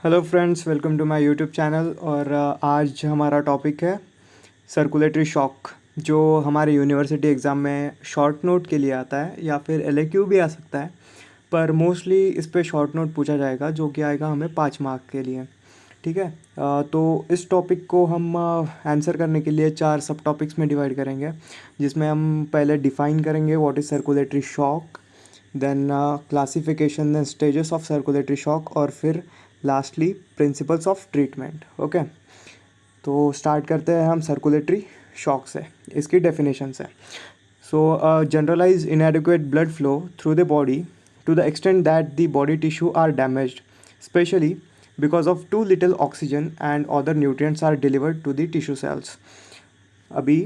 Hello friends, welcome to my YouTube channel. और आज हमारा टॉपिक है सर्कुलेटरी शॉक, जो हमारे यूनिवर्सिटी एग्ज़ाम में शॉर्ट नोट के लिए आता है या फिर एलएक्यू भी आ सकता है। पर मोस्टली इस पे शॉर्ट नोट पूछा जाएगा, जो कि आएगा हमें 5 मार्क के लिए। ठीक है। तो इस टॉपिक को हम आंसर करने के लिए 4 सब टॉपिक्स में डिवाइड करेंगे, जिसमें हम पहले डिफ़ाइन करेंगे what is circulatory shock, then classification, then stages of circulatory shock, और फिर lastly principles of treatment. Okay, तो स्टार्ट करते हैं हम सर्कुलेटरी शॉक से, इसकी डेफिनेशन से। So generalized inadequate blood flow through the body to the extent that the body tissue are damaged, specially because of too little oxygen and other nutrients are delivered to the tissue cells। अभी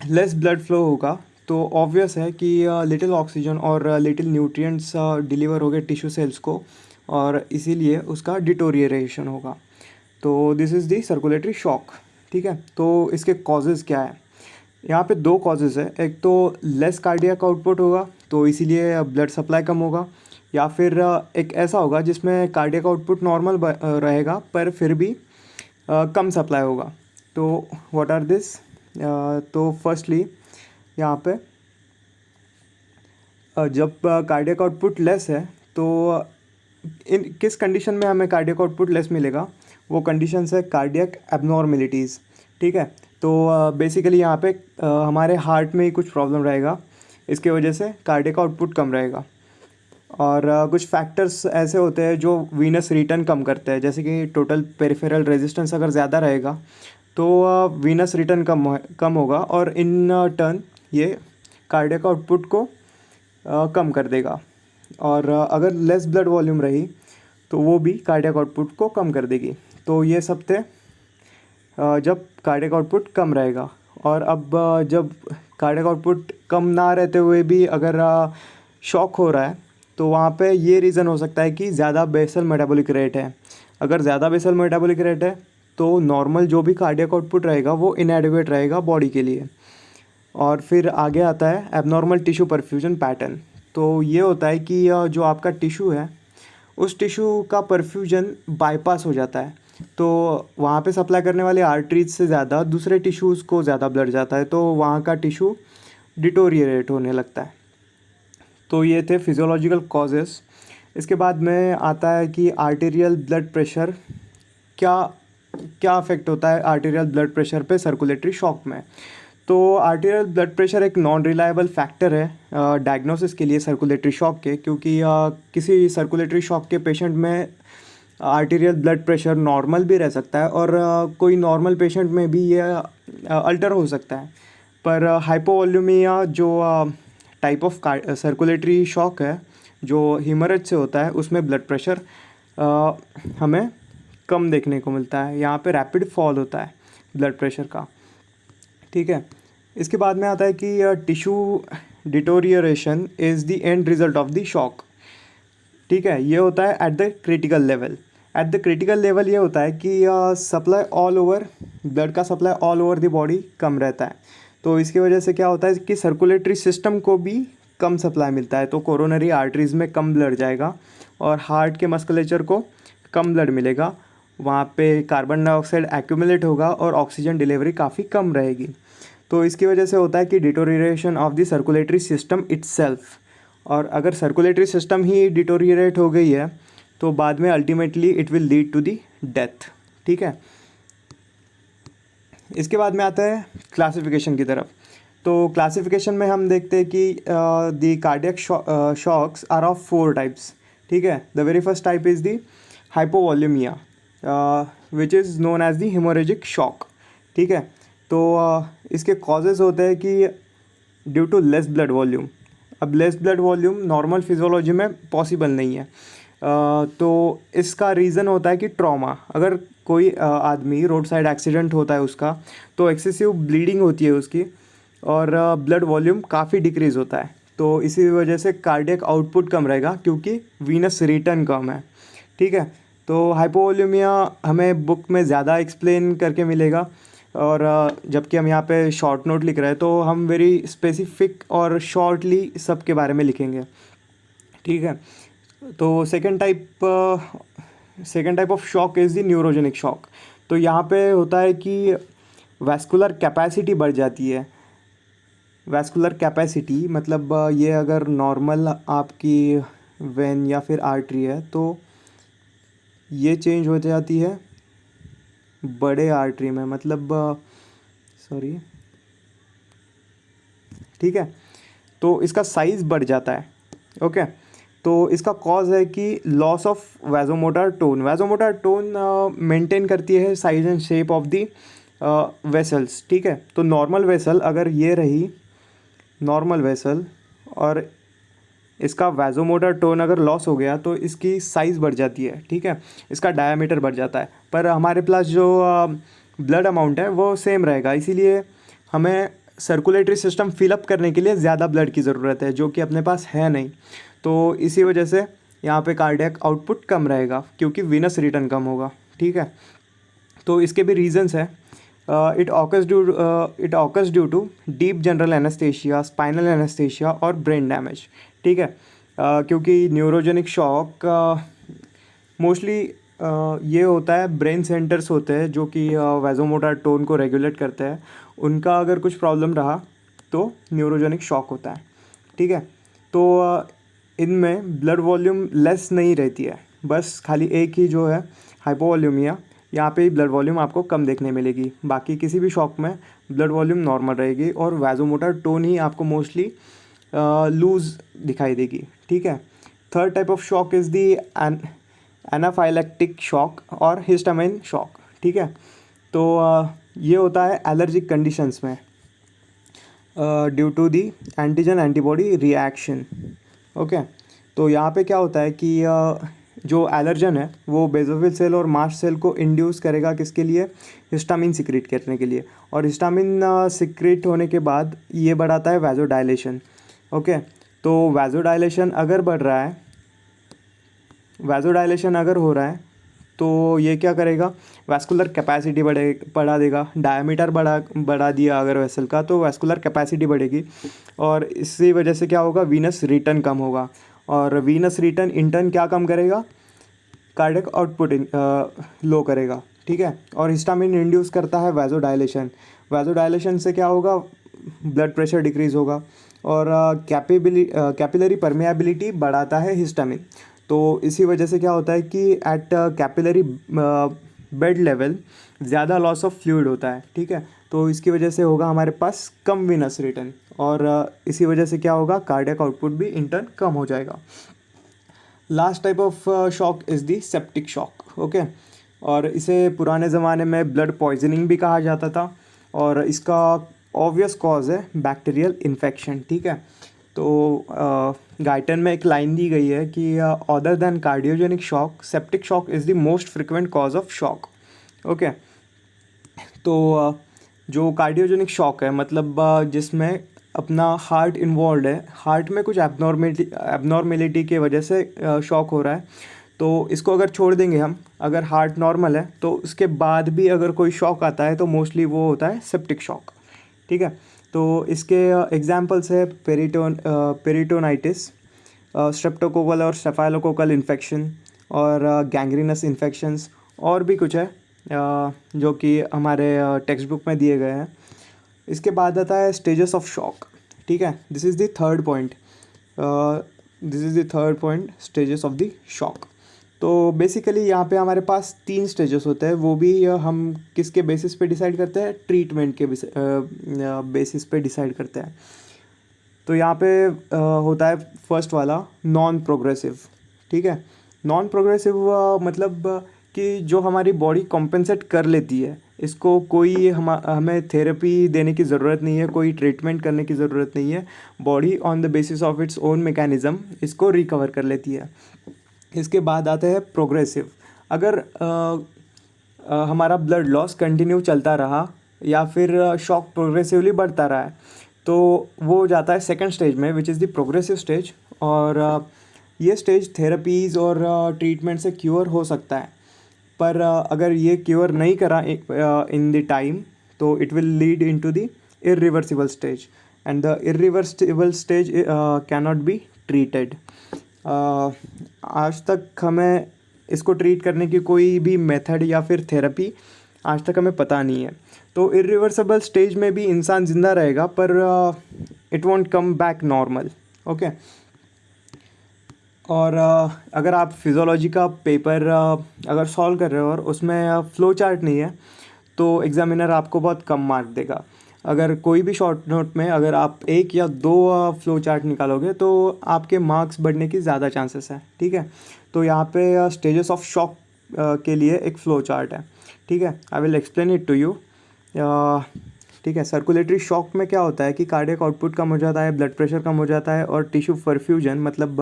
less blood flow होगा तो obvious है कि little oxygen और little nutrients deliver हो गए tissue cells को, और इसीलिए उसका डिटोरिएशन होगा। तो this is the circulatory shock. ठीक है, तो इसके कॉजेज़ क्या है? यहाँ पे 2 कॉजेज़ है। एक तो लेस कार्डियक आउटपुट होगा, तो इसीलिए ब्लड सप्लाई कम होगा, या फिर एक ऐसा होगा जिसमें कार्डियक आउटपुट नॉर्मल रहेगा पर फिर भी कम सप्लाई होगा। तो व्हाट आर दिस? तो फर्स्टली यहाँ पे जब कार्डियक आउटपुट लेस है तो इन किस कंडीशन में हमें कार्डियक आउटपुट लेस मिलेगा? वो कंडीशंस है कार्डियक एबनॉर्मेलिटीज़। ठीक है, तो बेसिकली यहाँ पे हमारे हार्ट में ही कुछ प्रॉब्लम रहेगा, इसके वजह से कार्डियक आउटपुट कम रहेगा। और कुछ फैक्टर्स ऐसे होते हैं जो वीनस रिटर्न कम करते हैं, जैसे कि टोटल पेरिफेरल रेजिस्टेंस अगर ज़्यादा रहेगा तो वीनस रिटर्न कम होगा, और इन टर्न ये कार्डियक आउटपुट को कम कर देगा। और अगर लेस ब्लड वॉल्यूम रही तो वो भी कार्डियक आउटपुट को कम कर देगी। तो ये सब थे जब कार्डियक आउटपुट कम रहेगा। और अब जब कार्डियक आउटपुट कम ना रहते हुए भी अगर शॉक हो रहा है, तो वहाँ पे ये रीज़न हो सकता है कि ज़्यादा बेसल मेटाबॉलिक रेट है। अगर ज़्यादा बेसल मेटाबॉलिक रेट है तो नॉर्मल जो भी कार्डियक आउटपुट रहेगा वो इनएडिक्वेट रहेगा बॉडी के लिए। और फिर आगे आता है एबनॉर्मल टिश्यू परफ्यूजन पैटर्न। तो ये होता है कि जो आपका टिश्यू है उस टिश्यू का परफ्यूजन बाईपास हो जाता है, तो वहाँ पे सप्लाई करने वाले आर्टरीज से ज़्यादा दूसरे टिश्यूज़ को ज़्यादा ब्लड जाता है, तो वहाँ का टिश्यू डिटोरिएट होने लगता है। तो ये थे फिजियोलॉजिकल कॉजेज़। इसके बाद में आता है कि आर्टेरियल ब्लड प्रेशर क्या क्या अफेक्ट होता है आर्टेरियल ब्लड प्रेशर पे सर्कुलेटरी शॉक में। तो आर्टेरियल ब्लड प्रेशर एक नॉन रिलायबल फैक्टर है डायग्नोसिस के लिए सर्कुलेटरी शॉक के, क्योंकि किसी सर्कुलेटरी शॉक के पेशेंट में आर्टेरियल ब्लड प्रेशर नॉर्मल भी रह सकता है, और कोई नॉर्मल पेशेंट में भी ये अल्टर हो सकता है। पर हाइपोवॉल्यूमिया जो टाइप ऑफ सर्कुलेटरी शॉक है जो हीमरेज से होता है, उसमें ब्लड प्रेशर हमें कम देखने को मिलता है। यहाँ पे रैपिड फॉल होता है ब्लड प्रेशर का। ठीक है, इसके बाद में आता है कि tissue deterioration is the end result of the shock. ठीक है, ये होता है at the critical level. At the critical level ये होता है कि सप्लाई ऑल ओवर, ब्लड का supply all over the body कम रहता है। तो इसकी वजह से क्या होता है कि सर्कुलेटरी सिस्टम को भी कम सप्लाई मिलता है, तो कोरोनरी आर्टरीज़ में कम ब्लड जाएगा और हार्ट के मस्कुलेचर को कम ब्लड मिलेगा। वहाँ पे कार्बन डाइऑक्साइड एक्यूमुलेट होगा और ऑक्सीजन डिलीवरी काफ़ी कम रहेगी। तो इसकी वजह से होता है कि deterioration of the circulatory system itself. और अगर सर्कुलेटरी सिस्टम ही डिटोरिएट हो गई है तो बाद में ultimately it will lead to the death. ठीक है, इसके बाद में आता है क्लासिफिकेशन की तरफ। तो क्लासिफिकेशन में हम देखते हैं कि the cardiac shocks are of 4 types. ठीक है, the very first type is the hypovolemia which is known as the hemorrhagic shock. ठीक है, तो इसके कॉजेज़ होते हैं कि due to less blood volume. अब less blood volume normal physiology में पॉसिबल नहीं है। तो इसका रीज़न होता है कि ट्रॉमा। अगर कोई आदमी रोड साइड एक्सीडेंट होता है उसका, तो एक्सेसिव ब्लीडिंग होती है उसकी, और ब्लड वॉल्यूम काफ़ी डिक्रीज़ होता है। तो इसी वजह से कार्डियक आउटपुट कम रहेगा क्योंकि वीनस रिटर्न कम है। ठीक है, तो हाइपोवॉल्यूमिया हमें बुक में ज़्यादा एक्सप्लेन करके मिलेगा, और जबकि हम यहाँ पे शॉर्ट नोट लिख रहे हैं तो हम वेरी स्पेसिफिक और शॉर्टली सब के बारे में लिखेंगे। ठीक है, तो second type of shock is the neurogenic shock. तो यहाँ पे होता है कि वैस्कुलर कैपेसिटी बढ़ जाती है। वैस्कुलर कैपेसिटी मतलब ये अगर नॉर्मल आपकी वेन या फिर आर्टरी है तो ये चेंज हो जाती है बड़े आर्टरी में, मतलब सॉरी, ठीक है। तो इसका साइज़ बढ़ जाता है। ओके, तो इसका कॉज है कि loss of vasomotor tone. Vasomotor tone maintain करती है size and shape of the vessels, ठीक है। तो नॉर्मल वेसल अगर ये रही नॉर्मल वेसल और इसका वैजोमोटर टोन अगर लॉस हो गया तो इसकी साइज़ बढ़ जाती है, ठीक है, इसका डायामीटर बढ़ जाता है। पर हमारे पास जो ब्लड अमाउंट है वो सेम रहेगा, इसीलिए हमें सर्कुलेटरी सिस्टम फिलअप करने के लिए ज़्यादा ब्लड की ज़रूरत है, जो कि अपने पास है नहीं। तो इसी वजह से यहाँ पे कार्डियक आउटपुट कम रहेगा क्योंकि वीनस रिटर्न कम होगा, ठीक है। तो इसके भी रीजंस है। It occurs due to deep general anaesthesia, spinal anaesthesia और ब्रेन डैमेज, ठीक है। क्योंकि न्यूरोजेनिक शॉक मोस्टली ये होता है, ब्रेन सेंटर्स होते हैं जो कि वैजोमोटर टोन को रेगुलेट करते हैं, उनका अगर कुछ प्रॉब्लम रहा तो न्यूरोजेनिक शॉक होता है, ठीक है। तो इनमें ब्लड वॉल्यूम लेस नहीं रहती है, बस खाली एक ही जो है हाइपोवॉल्यूमिया, यहाँ पे ही ब्लड वॉल्यूम आपको कम देखने मिलेगी। बाकी किसी भी शॉक में ब्लड वॉल्यूम नॉर्मल रहेगी और वैजोमोटर टोन ही आपको मोस्टली लूज दिखाई देगी, ठीक है। Third type of shock is the anaphylactic shock और हिस्टामाइन शॉक, ठीक है। तो ये होता है एलर्जिक कंडीशंस में due to the antigen antibody reaction. Okay, तो यहाँ पे क्या होता है कि जो एलर्जन है वो बेसोफिल सेल और मास्ट सेल को इंड्यूस करेगा, किसके लिए, हिस्टामिन सिक्रेट करने के लिए। और हिस्टामिन सिक्रेट होने के बाद ये बढ़ाता है वैजोडाइलेशन। ओके, तो वैजोडाइलेशन अगर बढ़ रहा है, वैजोडाइलेशन अगर हो रहा है तो ये क्या करेगा, वैस्कुलर कैपेसिटी बढ़ा देगा। डायमीटर बढ़ा दिया अगर वेसल का तो वैस्कुलर कैपेसिटी बढ़ेगी और इसी वजह से क्या होगा, वीनस रिटर्न कम होगा। और वीनस रिटर्न इंटर्न क्या कम करेगा, कार्डियक आउटपुट लो करेगा, ठीक है। और हिस्टामिन इंड्यूस करता है वैजोडाइलेशन। वैजोडाइलेशन से क्या होगा, ब्लड प्रेशर डिक्रीज़ होगा और कैपिलरी परमेबिलिटी बढ़ाता है हिस्टामिन। तो इसी वजह से क्या होता है कि एट कैपिलरी बेड लेवल ज़्यादा लॉस ऑफ फ्लूइड होता है, ठीक है। तो इसकी वजह से होगा हमारे पास कम वीनस रिटर्न और इसी वजह से क्या होगा, कार्डियक आउटपुट भी इंटर्न कम हो जाएगा। Last type of shock is the septic shock. Okay, और इसे पुराने ज़माने में ब्लड पॉइजनिंग भी कहा जाता था और इसका ऑब्वियस कॉज है बैक्टीरियल इन्फेक्शन, ठीक है। तो गाइटन में एक लाइन दी गई है कि other than cardiogenic shock, septic shock is the most frequent cause of shock. Okay, तो जो कार्डियोजेनिक शॉक है मतलब जिसमें अपना हार्ट इन्वॉल्व है, हार्ट में कुछ एबनॉर्मेलिटी की वजह से शॉक हो रहा है, तो इसको अगर छोड़ देंगे हम, अगर हार्ट नॉर्मल है तो उसके बाद भी अगर कोई शॉक आता है तो मोस्टली वो होता है सेप्टिक शॉक, ठीक है। तो इसके एग्जांपल्स है पेरिटोनाइटिस, स्ट्रेप्टोकोकल और स्टेफाइलोकोकल इन्फेक्शन और गैंग्रीनस इन्फेक्शंस, और भी कुछ है जो कि हमारे टेक्स्ट बुक में दिए गए हैं। इसके बाद आता है स्टेजेस ऑफ शॉक, ठीक है। This is the third point, stages of the shock. तो बेसिकली यहाँ पे हमारे पास 3 स्टेजेस होते हैं, वो भी हम किसके बेसिस पे डिसाइड करते हैं, ट्रीटमेंट के बेसिस पे डिसाइड करते हैं। तो यहाँ पे होता है फर्स्ट वाला नॉन प्रोग्रेसिव, ठीक है। नॉन प्रोग्रेसिव मतलब कि जो हमारी बॉडी कॉम्पेंसेट कर लेती है, इसको कोई हमें थेरेपी देने की ज़रूरत नहीं है, कोई ट्रीटमेंट करने की ज़रूरत नहीं है, body on the basis of its own mechanism इसको रिकवर कर लेती है। इसके बाद आता है प्रोग्रेसिव। अगर हमारा ब्लड लॉस कंटिन्यू चलता रहा या फिर शॉक प्रोग्रेसिवली बढ़ता रहा है तो वो जाता है सेकंड स्टेज में, which is the progressive stage. और ये स्टेज थेरेपीज़ और ट्रीटमेंट से क्योर हो सकता है, पर अगर ये क्योर नहीं करा इन द टाइम तो it will lead into the irreversible stage and the irreversible stage can not be treated. आज तक हमें इसको ट्रीट करने की कोई भी मेथड या फिर थेरेपी आज तक हमें पता नहीं है। तो इरिवर्सिबल स्टेज में भी इंसान ज़िंदा रहेगा, पर it won't come back normal. Okay. और अगर आप फिज़ोलॉजी का पेपर अगर सॉल्व कर रहे हो और उसमें फ़्लो चार्ट नहीं है, तो एग्ज़ामिनर आपको बहुत कम मार्क देगा। अगर कोई भी शॉर्ट नोट में अगर आप 1 या 2 फ़्लो चार्ट निकालोगे तो आपके मार्क्स बढ़ने की ज़्यादा चांसेस है। ठीक है। तो यहाँ पे स्टेजेस ऑफ शॉक के लिए एक फ़्लो चार्ट है। ठीक है, I will explain it to you. ठीक है। सर्कुलेटरी शॉक में क्या होता है कि कार्डियक आउटपुट कम हो जाता है, ब्लड प्रेशर कम हो जाता है और टिश्यू परफ्यूजन मतलब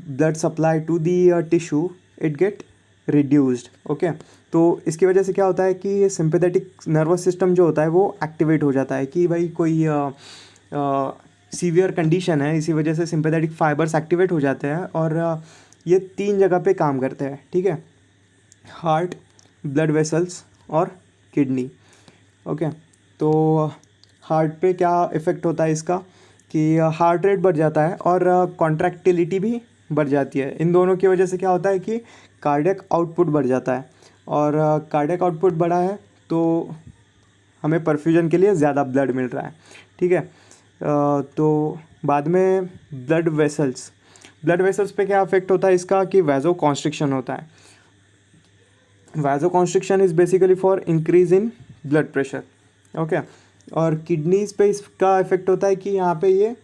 blood supply to the tissue it get reduced. Okay. तो इसकी वजह से क्या होता है कि सिंपैथेटिक नर्वस सिस्टम जो होता है वो एक्टिवेट हो जाता है कि भाई कोई सीवियर कंडीशन है, इसी वजह से सिंपैथेटिक फाइबर्स एक्टिवेट हो जाते हैं और ये 3 जगह पे काम करते हैं। ठीक है, हार्ट, ब्लड वेसल्स और किडनी। ओके। तो हार्ट पे क्या इफ़ेक्ट होता है इसका कि हार्ट रेट बढ़ जाता है और कॉन्ट्रैक्टिलिटी भी बढ़ जाती है। इन दोनों की वजह से क्या होता है कि कार्डियक आउटपुट बढ़ जाता है और कार्डियक आउटपुट बढ़ा है तो हमें परफ्यूजन के लिए ज़्यादा ब्लड मिल रहा है। ठीक है। तो बाद में ब्लड वेसल्स पे क्या इफेक्ट होता है इसका कि वैजो कॉन्स्ट्रिक्शन होता है। Vasoconstriction is basically for increase in blood pressure. Okay. और किडनीज़ पे इसका इफेक्ट होता है कि यहाँ पे ये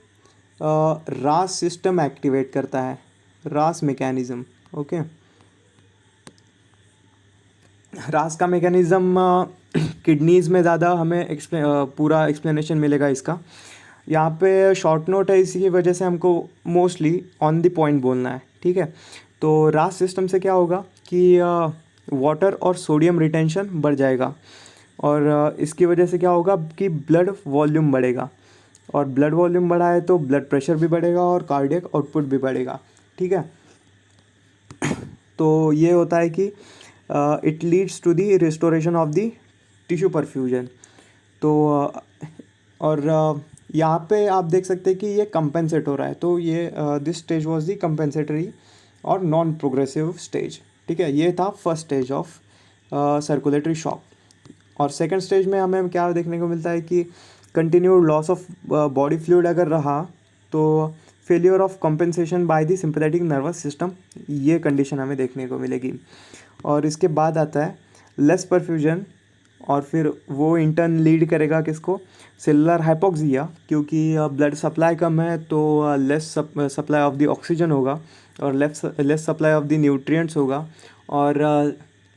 रास सिस्टम एक्टिवेट करता है, रास मैकेनिज़्म। ओके। रास का मैकेनिज़्म किडनीज़ में ज़्यादा हमें पूरा एक्सप्लेनेशन मिलेगा इसका। यहाँ पे शॉर्ट नोट है, इसी की वजह से हमको मोस्टली ऑन द पॉइंट बोलना है। ठीक है। तो रास सिस्टम से क्या होगा कि वाटर और सोडियम रिटेंशन बढ़ जाएगा और इसकी वजह से क्या होगा कि ब्लड वॉल्यूम बढ़ेगा और ब्लड वॉल्यूम बढ़ा है तो ब्लड प्रेशर भी बढ़ेगा और कार्डियक आउटपुट भी बढ़ेगा। ठीक है। तो ये होता है कि it leads to the restoration of the tissue perfusion. तो और यहाँ पे आप देख सकते हैं कि ये कंपेंसेट हो रहा है। तो ये this stage was the compensatory और नॉन प्रोग्रेसिव स्टेज। ठीक है, ये था first stage of circulatory shock. और सेकंड स्टेज में हमें क्या देखने को मिलता है कि continued loss of body fluid अगर रहा तो failure of compensation by the sympathetic nervous system, ये कंडीशन हमें देखने को मिलेगी। और इसके बाद आता है लेस परफ्यूजन और फिर वो इंटर्न लीड करेगा किसको, सेलुलर हाइपोक्सिया, क्योंकि ब्लड सप्लाई कम है तो less supply of the oxygen होगा और less supply of the nutrients होगा और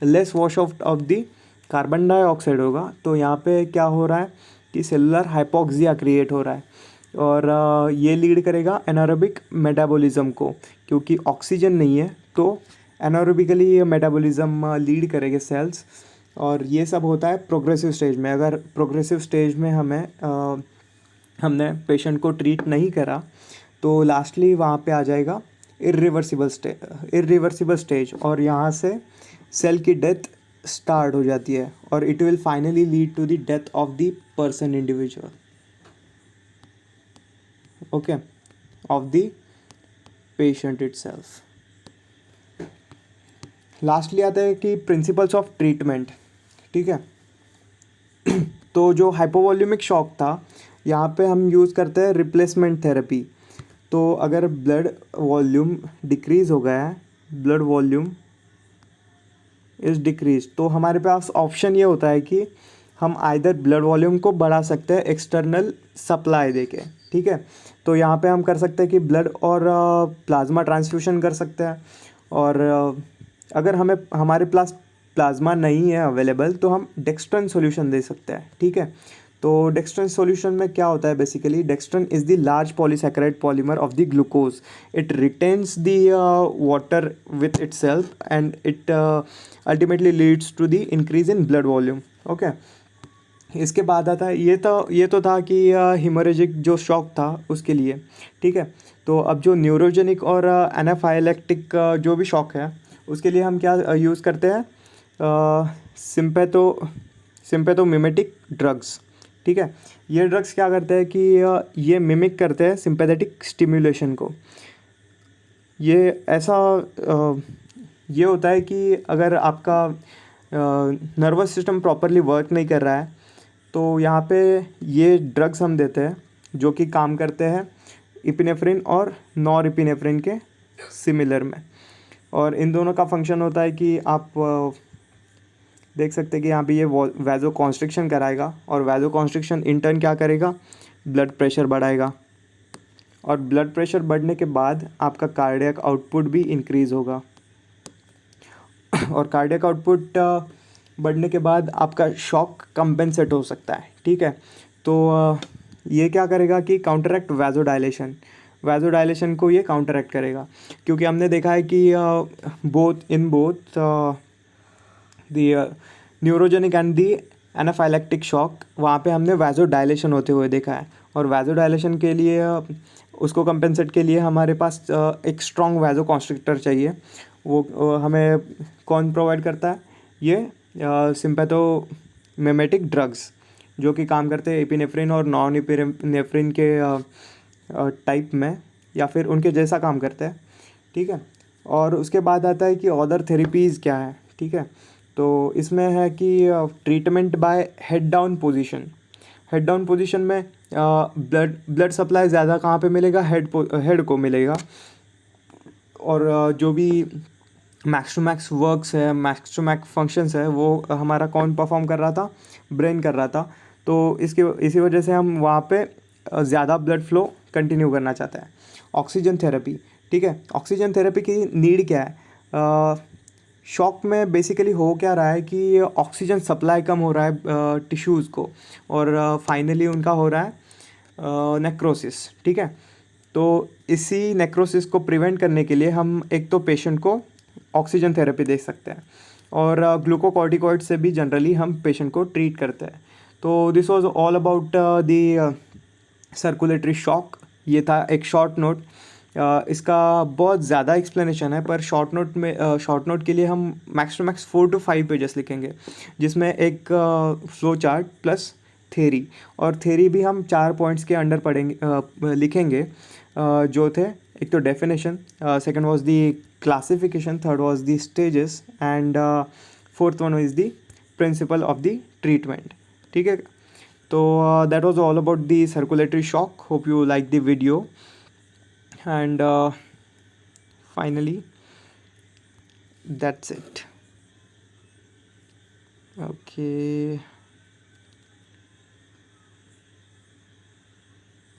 less wash out of the carbon dioxide होगा। तो यहाँ पे क्या हो रहा है कि सेलुलर हाइपोक्सिया क्रिएट हो रहा है और ये लीड करेगा एनारोबिक मेटाबॉलिज्म को, क्योंकि ऑक्सीजन नहीं है तो एनारोबिकली ये मेटाबॉलिज्म लीड करेंगे सेल्स। और ये सब होता है प्रोग्रेसिव स्टेज में। अगर प्रोग्रेसिव स्टेज में हमने पेशेंट को ट्रीट नहीं करा तो लास्टली वहाँ पे आ जाएगा इरिवर्सिबल स्टेज और यहाँ से सेल की डेथ स्टार्ट हो जाती है और it will finally lead to the death of the person individual. Okay, of the patient itself. Lastly आता है कि प्रिंसिपल्स ऑफ ट्रीटमेंट। ठीक है। तो जो हाइपोवॉल्यूमिक शॉक था, यहाँ पे हम यूज़ करते हैं रिप्लेसमेंट थेरेपी। तो अगर ब्लड वॉल्यूम डिक्रीज़ हो गया है, ब्लड वॉल्यूम इज़ डिक्रीज, तो हमारे पास ऑप्शन ये होता है कि हम आइदर ब्लड वॉल्यूम को बढ़ा सकते हैं एक्सटर्नल सप्लाई देके। ठीक है। तो यहाँ पे हम कर सकते हैं कि ब्लड और प्लाज्मा ट्रांसफ्यूशन कर सकते हैं और अगर हमारे पास प्लाज्मा नहीं है अवेलेबल तो हम डेक्स्ट्रन सॉल्यूशन दे सकते हैं। ठीक है। तो डेक्स्ट्रन सॉल्यूशन में क्या होता है, basically dextran is the large polysaccharide polymer of the glucose. It retains the water with itself and it ultimately leads to the increase in blood volume. Okay. इसके बाद आता है ये तो था कि हिमोरेजिक जो शॉक था उसके लिए। ठीक है। तो अब जो न्यूरोजेनिक और एनाफाइलेक्टिक जो भी शॉक है उसके लिए हम क्या यूज़ करते हैं, सिम्पैथोमिमेटिक ड्रग्स। ठीक है। ये ड्रग्स क्या करते हैं कि ये मिमिक करते हैं सिंपैथेटिक स्टिमुलेशन को। ये ऐसा ये होता है कि अगर आपका नर्वस सिस्टम प्रॉपरली वर्क नहीं कर रहा है तो यहाँ पे ये ड्रग्स हम देते हैं जो कि काम करते हैं इपिनेफ्रिन और नॉर इपिनेफ्रिन के सिमिलर में। और इन दोनों का फंक्शन होता है कि आप देख सकते हैं कि यहाँ पे ये वैजो कॉन्स्ट्रिक्शन कराएगा और वैजो कॉन्स्ट्रिक्शन इन टर्न क्या करेगा, ब्लड प्रेशर बढ़ाएगा और ब्लड प्रेशर बढ़ने के बाद आपका कार्डियक आउटपुट भी इंक्रीज़ होगा और कार्डियक आउटपुट बढ़ने के बाद आपका शॉक कंपेंसेट हो सकता है। ठीक है, तो ये क्या करेगा कि काउंटरैक्ट वैजोडायलेशन को ये काउंटरैक्ट करेगा, क्योंकि हमने देखा है कि both the neurogenic and the anaphylactic shock, वहाँ पे हमने वैजोडायलेशन होते हुए देखा है। और वैजोडायलेशन के लिए उसको कंपेंसेट के लिए हमारे पास एक स्ट्रॉन्ग वैजो कॉन्स्ट्रिक्टर चाहिए। वो हमें कौन प्रोवाइड करता है, ये सिम्पैथोमिमेटिक ड्रग्स जो कि काम करते हैं एपिनेफ्रिन और नॉन एपिनेफ्रिन के टाइप में या फिर उनके जैसा काम करते हैं। ठीक है, और उसके बाद आता है कि अदर थेरेपीज़ क्या है। ठीक है, तो इसमें है कि treatment bye head down position में ब्लड सप्लाई ज़्यादा कहाँ पे मिलेगा, हेड को मिलेगा। और जो भी मैक्स टू मैक्स वर्क्स है, मैक्स टू मैक्स फंक्शंस है, वो हमारा कौन परफॉर्म कर रहा था, ब्रेन कर रहा था। तो इसी वजह से हम वहाँ पे ज़्यादा ब्लड फ्लो कंटिन्यू करना चाहते हैं। ऑक्सीजन थेरेपी, ठीक है, ऑक्सीजन थेरेपी की नीड क्या है, शॉक में बेसिकली हो क्या रहा है कि ऑक्सीजन सप्लाई कम हो रहा है टिश्यूज़ को और फाइनली उनका हो रहा है नेक्रोसिस। ठीक है, तो इसी नेक्रोसिस को प्रिवेंट करने के लिए हम एक तो पेशेंट को ऑक्सीजन थेरेपी दे सकते हैं और ग्लूकोकॉर्टिकॉइड से भी जनरली हम पेशेंट को ट्रीट करते हैं। तो this was all about the circulatory shock. ये था एक शॉर्ट नोट। इसका बहुत ज़्यादा एक्सप्लेनेशन है, पर शॉर्ट नोट के लिए हम max to max 4 to 5 pages लिखेंगे, जिसमें एक फ्लो चार्ट प्लस थेरी, और थेरी भी हम 4 पॉइंट्स के अंडर लिखेंगे जो थे। एक तो definition, second was the classification, third was the stages and fourth one is the principle of the treatment. ठीक है, तो that was all about the circulatory shock. Hope you like the video. And finally, that's it. Okay.